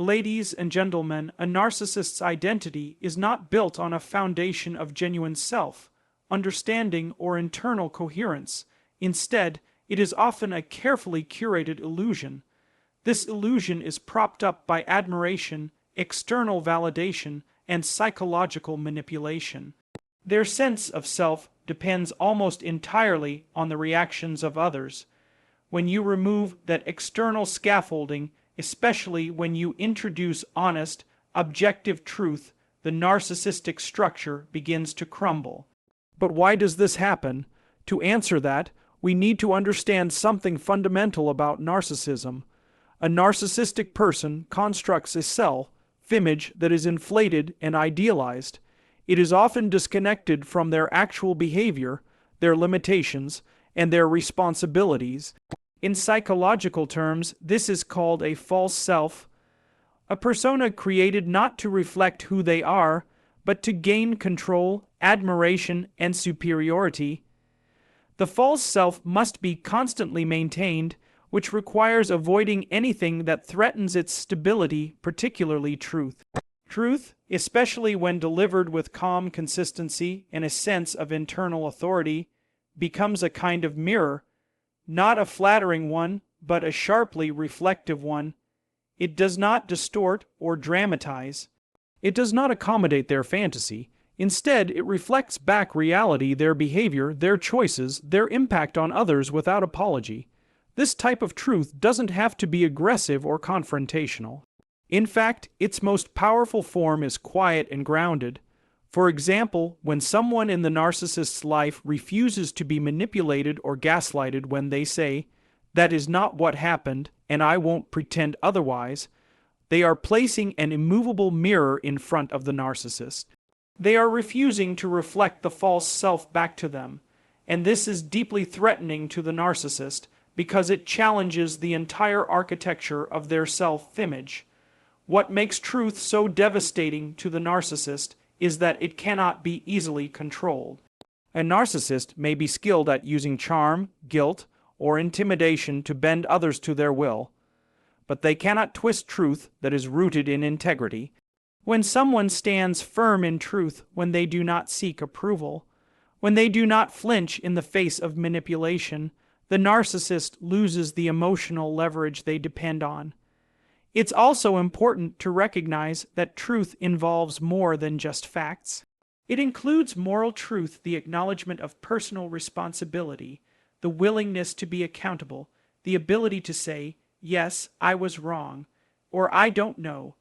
Ladies and gentlemen, a narcissist's identity is not built on a foundation of genuine self, understanding, or internal coherence. Instead, it is often a carefully curated illusion. This illusion is propped up by admiration, external validation, and psychological manipulation. Their sense of self depends almost entirely on the reactions of others. When you remove that external scaffolding, especially when you introduce honest, objective truth, the narcissistic structure begins to crumble. But why does this happen? To answer that, we need to understand something fundamental about narcissism. A narcissistic person constructs a self-image that is inflated and idealized. It is often disconnected from their actual behavior, their limitations, and their responsibilities. In psychological terms, this is called a false self, a persona created not to reflect who they are, but to gain control, admiration, and superiority. The false self must be constantly maintained, which requires avoiding anything that threatens its stability, particularly truth. Truth, especially when delivered with calm consistency and a sense of internal authority, becomes a kind of mirror, not a flattering one, but a sharply reflective one. It does not distort or dramatize. It does not accommodate their fantasy. Instead, it reflects back reality, their behavior, their choices, their impact on others without apology. This type of truth doesn't have to be aggressive or confrontational. In fact, its most powerful form is quiet and grounded. For example, when someone in the narcissist's life refuses to be manipulated or gaslighted when they say, "That is not what happened, and I won't pretend otherwise," they are placing an immovable mirror in front of the narcissist. They are refusing to reflect the false self back to them, and this is deeply threatening to the narcissist because it challenges the entire architecture of their self-image. What makes truth so devastating to the narcissist is that it cannot be easily controlled. A narcissist may be skilled at using charm, guilt, or intimidation to bend others to their will, but they cannot twist truth that is rooted in integrity. When someone stands firm in truth, when they do not seek approval, when they do not flinch in the face of manipulation, the narcissist loses the emotional leverage they depend on. It's also important to recognize that truth involves more than just facts. It includes moral truth, the acknowledgement of personal responsibility, the willingness to be accountable, the ability to say, "Yes, I was wrong," or "I don't know."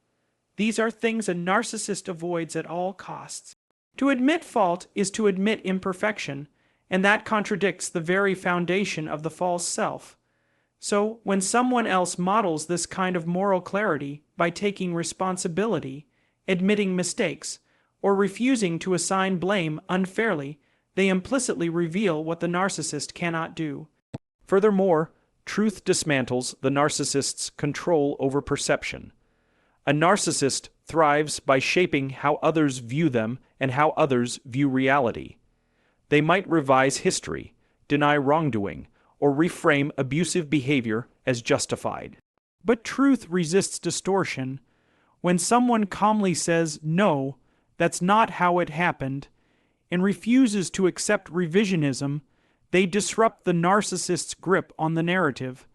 These are things a narcissist avoids at all costs. To admit fault is to admit imperfection, and that contradicts the very foundation of the false self. So, when someone else models this kind of moral clarity by taking responsibility, admitting mistakes, or refusing to assign blame unfairly, they implicitly reveal what the narcissist cannot do. Furthermore, truth dismantles the narcissist's control over perception. A narcissist thrives by shaping how others view them and how others view reality. They might revise history, deny wrongdoing, or reframe abusive behavior as justified. But truth resists distortion. When someone calmly says, "No, that's not how it happened," and refuses to accept revisionism, they disrupt the narcissist's grip on the narrative.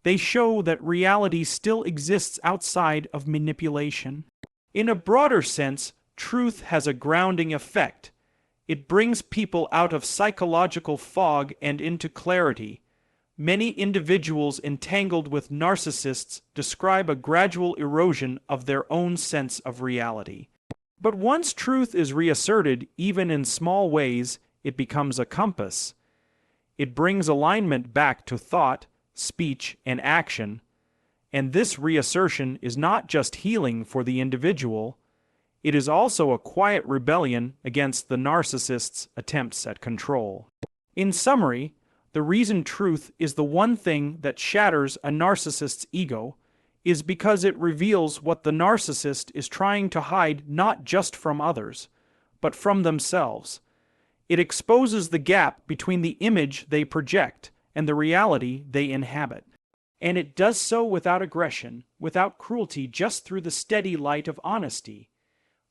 They show that reality still exists outside of manipulation. In a broader sense, truth has a grounding effect. It brings people out of psychological fog and into clarity. Many individuals entangled with narcissists describe a gradual erosion of their own sense of reality. But once truth is reasserted, even in small ways, it becomes a compass. It brings alignment back to thought, speech, and action. And this reassertion is not just healing for the individual, it is also a quiet rebellion against the narcissist's attempts at control. In summary, the reason truth is the one thing that shatters a narcissist's ego is because it reveals what the narcissist is trying to hide not just from others, but from themselves. It exposes the gap between the image they project and the reality they inhabit. And it does so without aggression, without cruelty, just through the steady light of honesty.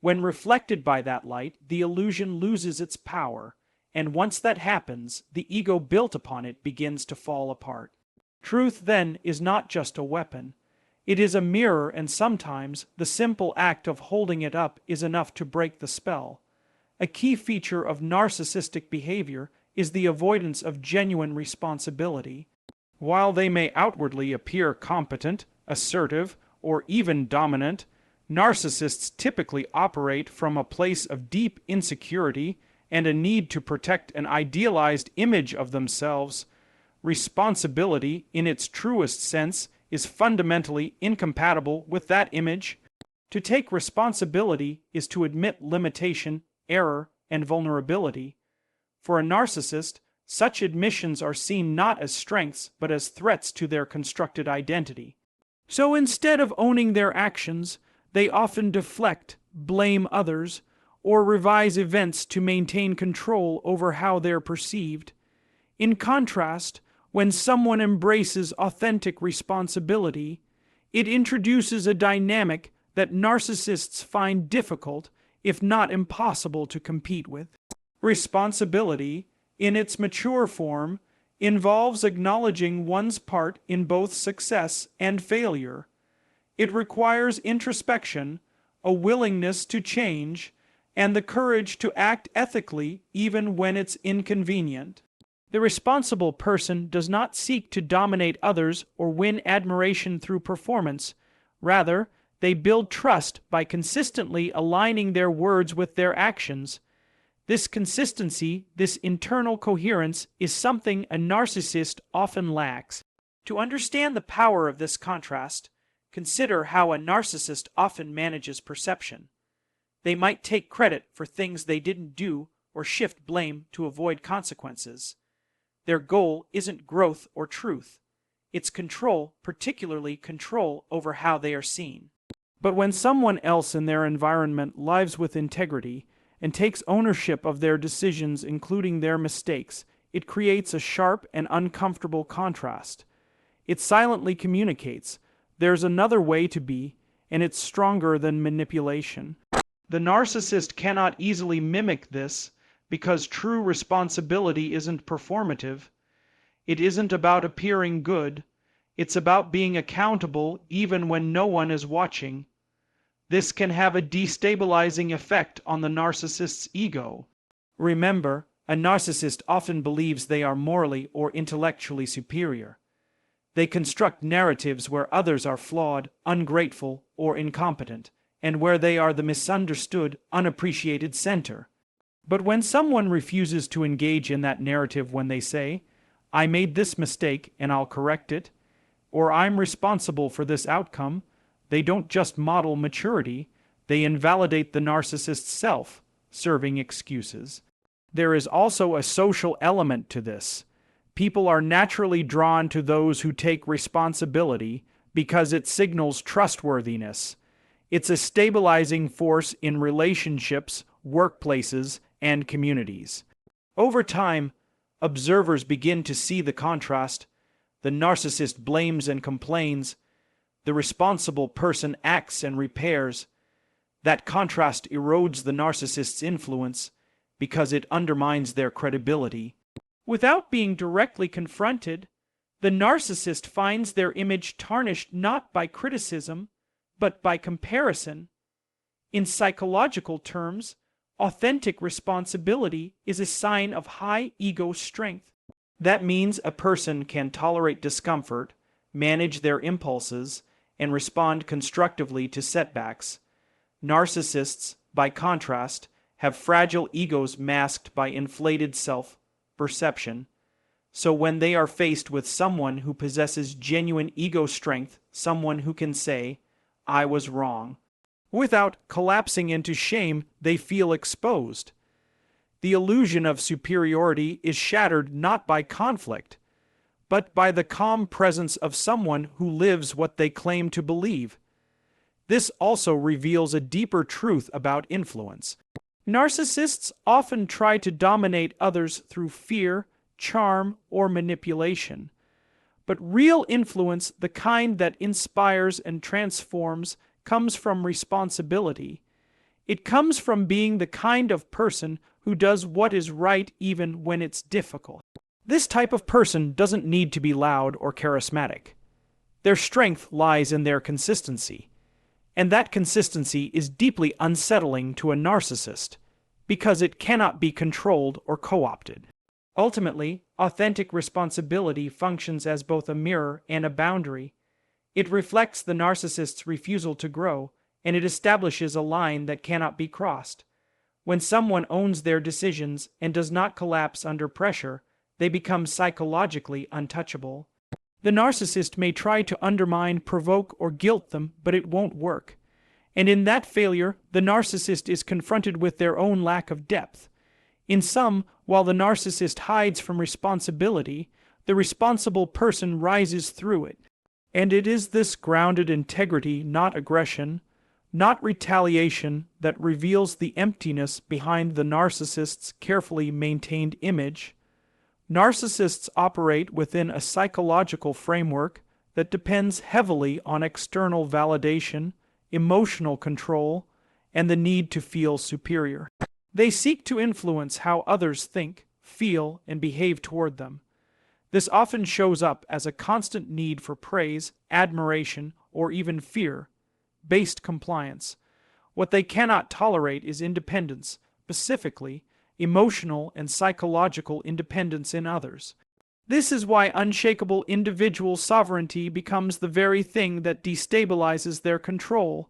When reflected by that light, the illusion loses its power, and once that happens, the ego built upon it begins to fall apart. Truth, then, is not just a weapon. It is a mirror, and sometimes the simple act of holding it up is enough to break the spell. A key feature of narcissistic behavior is the avoidance of genuine responsibility. While they may outwardly appear competent, assertive, or even dominant, narcissists typically operate from a place of deep insecurity and a need to protect an idealized image of themselves. Responsibility, in its truest sense, is fundamentally incompatible with that image. To take responsibility is to admit limitation, error, and vulnerability. For a narcissist, such admissions are seen not as strengths but as threats to their constructed identity. So instead of owning their actions, they often deflect, blame others, or revise events to maintain control over how they're perceived. In contrast, when someone embraces authentic responsibility, it introduces a dynamic that narcissists find difficult, if not impossible, to compete with. Responsibility, in its mature form, involves acknowledging one's part in both success and failure. It requires introspection, a willingness to change, and the courage to act ethically even when it's inconvenient. The responsible person does not seek to dominate others or win admiration through performance. Rather, they build trust by consistently aligning their words with their actions. This consistency, this internal coherence, is something a narcissist often lacks. To understand the power of this contrast, consider how a narcissist often manages perception. They might take credit for things they didn't do or shift blame to avoid consequences. Their goal isn't growth or truth. It's control, particularly control over how they are seen. But when someone else in their environment lives with integrity and takes ownership of their decisions, including their mistakes, it creates a sharp and uncomfortable contrast. It silently communicates, there's another way to be, and it's stronger than manipulation. The narcissist cannot easily mimic this because true responsibility isn't performative. It isn't about appearing good. It's about being accountable even when no one is watching. This can have a destabilizing effect on the narcissist's ego. Remember, a narcissist often believes they are morally or intellectually superior. They construct narratives where others are flawed, ungrateful, or incompetent, and where they are the misunderstood, unappreciated center. But when someone refuses to engage in that narrative, when they say, "I made this mistake and I'll correct it," or "I'm responsible for this outcome," they don't just model maturity, they invalidate the narcissist's self, serving excuses. There is also a social element to this. People are naturally drawn to those who take responsibility because it signals trustworthiness. It's a stabilizing force in relationships, workplaces, and communities. Over time, observers begin to see the contrast. The narcissist blames and complains. The responsible person acts and repairs. That contrast erodes the narcissist's influence because it undermines their credibility. Without being directly confronted, the narcissist finds their image tarnished not by criticism, but by comparison. In psychological terms, authentic responsibility is a sign of high ego strength. That means a person can tolerate discomfort, manage their impulses, and respond constructively to setbacks. Narcissists, by contrast, have fragile egos masked by inflated self-perception. So when they are faced with someone who possesses genuine ego strength, someone who can say, "I was wrong," without collapsing into shame, they feel exposed. The illusion of superiority is shattered not by conflict, but by the calm presence of someone who lives what they claim to believe. This also reveals a deeper truth about influence. Narcissists often try to dominate others through fear, charm, or manipulation. But real influence, the kind that inspires and transforms, comes from responsibility. It comes from being the kind of person who does what is right even when it's difficult. This type of person doesn't need to be loud or charismatic. Their strength lies in their consistency. And that consistency is deeply unsettling to a narcissist, because it cannot be controlled or co-opted. Ultimately, authentic responsibility functions as both a mirror and a boundary. It reflects the narcissist's refusal to grow, and it establishes a line that cannot be crossed. When someone owns their decisions and does not collapse under pressure, they become psychologically untouchable. The narcissist may try to undermine, provoke, or guilt them, but it won't work. And in that failure, the narcissist is confronted with their own lack of depth. In sum, while the narcissist hides from responsibility, the responsible person rises through it. And it is this grounded integrity, not aggression, not retaliation, that reveals the emptiness behind the narcissist's carefully maintained image. Narcissists operate within a psychological framework that depends heavily on external validation, emotional control, and the need to feel superior. They seek to influence how others think, feel, and behave toward them. This often shows up as a constant need for praise, admiration, or even fear-based compliance. What they cannot tolerate is independence, specifically emotional and psychological independence in others. This is why unshakable individual sovereignty becomes the very thing that destabilizes their control.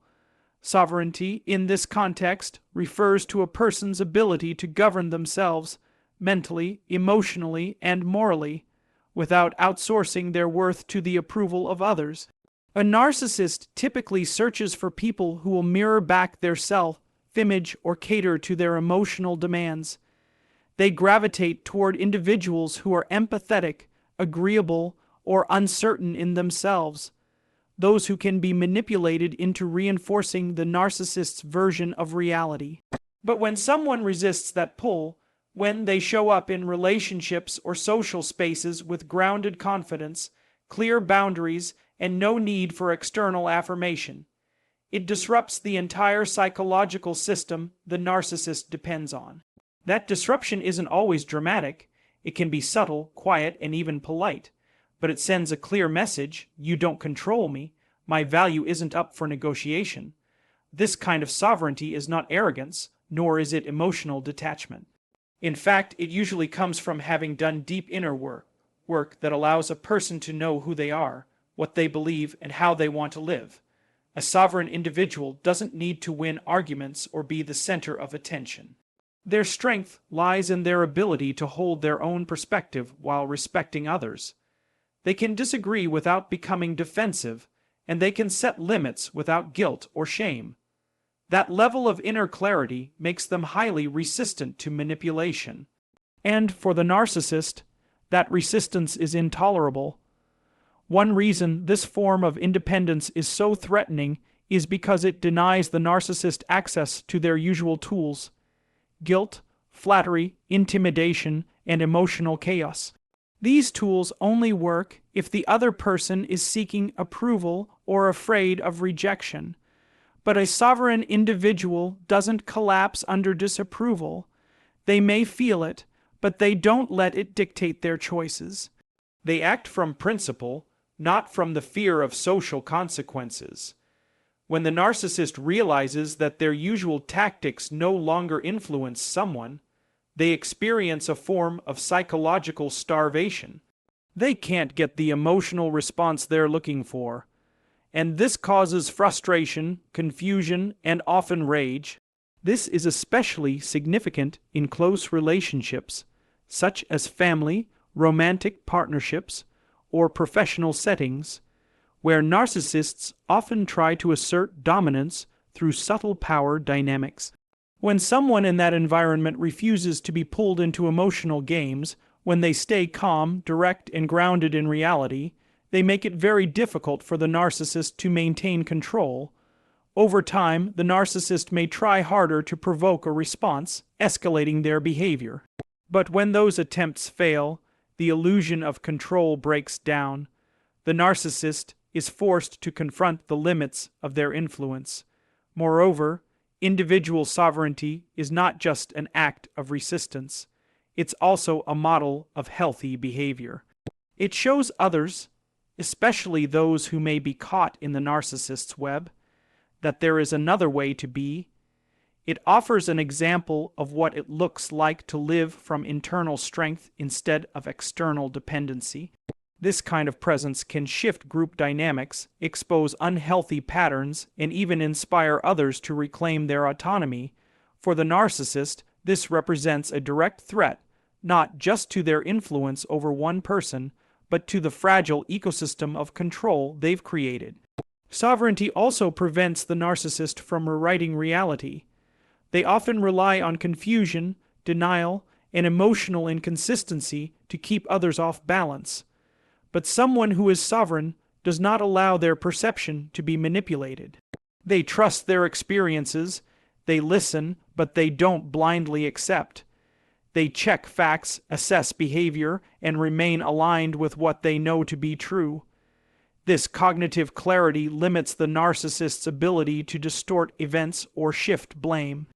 Sovereignty, in this context, refers to a person's ability to govern themselves mentally, emotionally, and morally, without outsourcing their worth to the approval of others. A narcissist typically searches for people who will mirror back their self-image or cater to their emotional demands. They gravitate toward individuals who are empathetic, agreeable, or uncertain in themselves, those who can be manipulated into reinforcing the narcissist's version of reality. But when someone resists that pull, when they show up in relationships or social spaces with grounded confidence, clear boundaries, and no need for external affirmation, it disrupts the entire psychological system the narcissist depends on. That disruption isn't always dramatic. It can be subtle, quiet, and even polite. But it sends a clear message: you don't control me. My value isn't up for negotiation. This kind of sovereignty is not arrogance, nor is it emotional detachment. In fact, it usually comes from having done deep inner work that allows a person to know who they are, what they believe, and how they want to live. A sovereign individual doesn't need to win arguments or be the center of attention. Their strength lies in their ability to hold their own perspective while respecting others. They can disagree without becoming defensive, and they can set limits without guilt or shame. That level of inner clarity makes them highly resistant to manipulation. And for the narcissist, that resistance is intolerable. One reason this form of independence is so threatening is because it denies the narcissist access to their usual tools: guilt, flattery, intimidation, and emotional chaos. These tools only work if the other person is seeking approval or afraid of rejection. But a sovereign individual doesn't collapse under disapproval. They may feel it, but they don't let it dictate their choices. They act from principle, not from the fear of social consequences. When the narcissist realizes that their usual tactics no longer influence someone, they experience a form of psychological starvation. They can't get the emotional response they're looking for, and this causes frustration, confusion, and often rage. This is especially significant in close relationships, such as family, romantic partnerships, or professional settings, where narcissists often try to assert dominance through subtle power dynamics. When someone in that environment refuses to be pulled into emotional games, when they stay calm, direct, and grounded in reality, they make it very difficult for the narcissist to maintain control. Over time, the narcissist may try harder to provoke a response, escalating their behavior. But when those attempts fail, the illusion of control breaks down. The narcissist is forced to confront the limits of their influence. Moreover, individual sovereignty is not just an act of resistance, it's also a model of healthy behavior. It shows others, especially those who may be caught in the narcissist's web, that there is another way to be. It offers an example of what it looks like to live from internal strength instead of external dependency. This kind of presence can shift group dynamics, expose unhealthy patterns, and even inspire others to reclaim their autonomy. For the narcissist, this represents a direct threat, not just to their influence over one person, but to the fragile ecosystem of control they've created. Sovereignty also prevents the narcissist from rewriting reality. They often rely on confusion, denial, and emotional inconsistency to keep others off balance. But someone who is sovereign does not allow their perception to be manipulated. They trust their experiences, they listen, but they don't blindly accept. They check facts, assess behavior, and remain aligned with what they know to be true. This cognitive clarity limits the narcissist's ability to distort events or shift blame.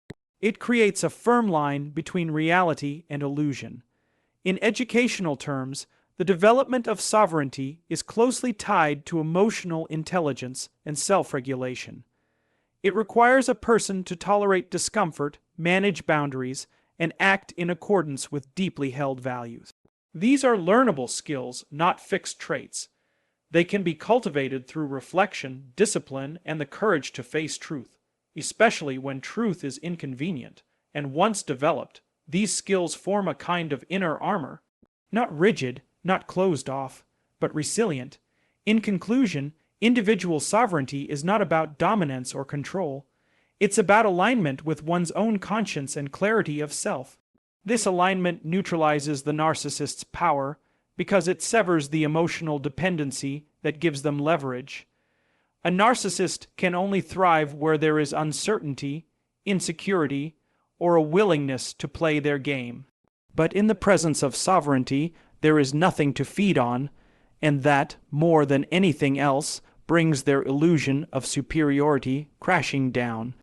It creates a firm line between reality and illusion. In educational terms, the development of sovereignty is closely tied to emotional intelligence and self-regulation. It requires a person to tolerate discomfort, manage boundaries, and act in accordance with deeply held values. These are learnable skills, not fixed traits. They can be cultivated through reflection, discipline, and the courage to face truth, especially when truth is inconvenient. And once developed, these skills form a kind of inner armor, not rigid, not closed off, but resilient. In conclusion, individual sovereignty is not about dominance or control. It's about alignment with one's own conscience and clarity of self. This alignment neutralizes the narcissist's power because it severs the emotional dependency that gives them leverage. A narcissist can only thrive where there is uncertainty, insecurity, or a willingness to play their game. But in the presence of sovereignty, there is nothing to feed on, and that, more than anything else, brings their illusion of superiority crashing down.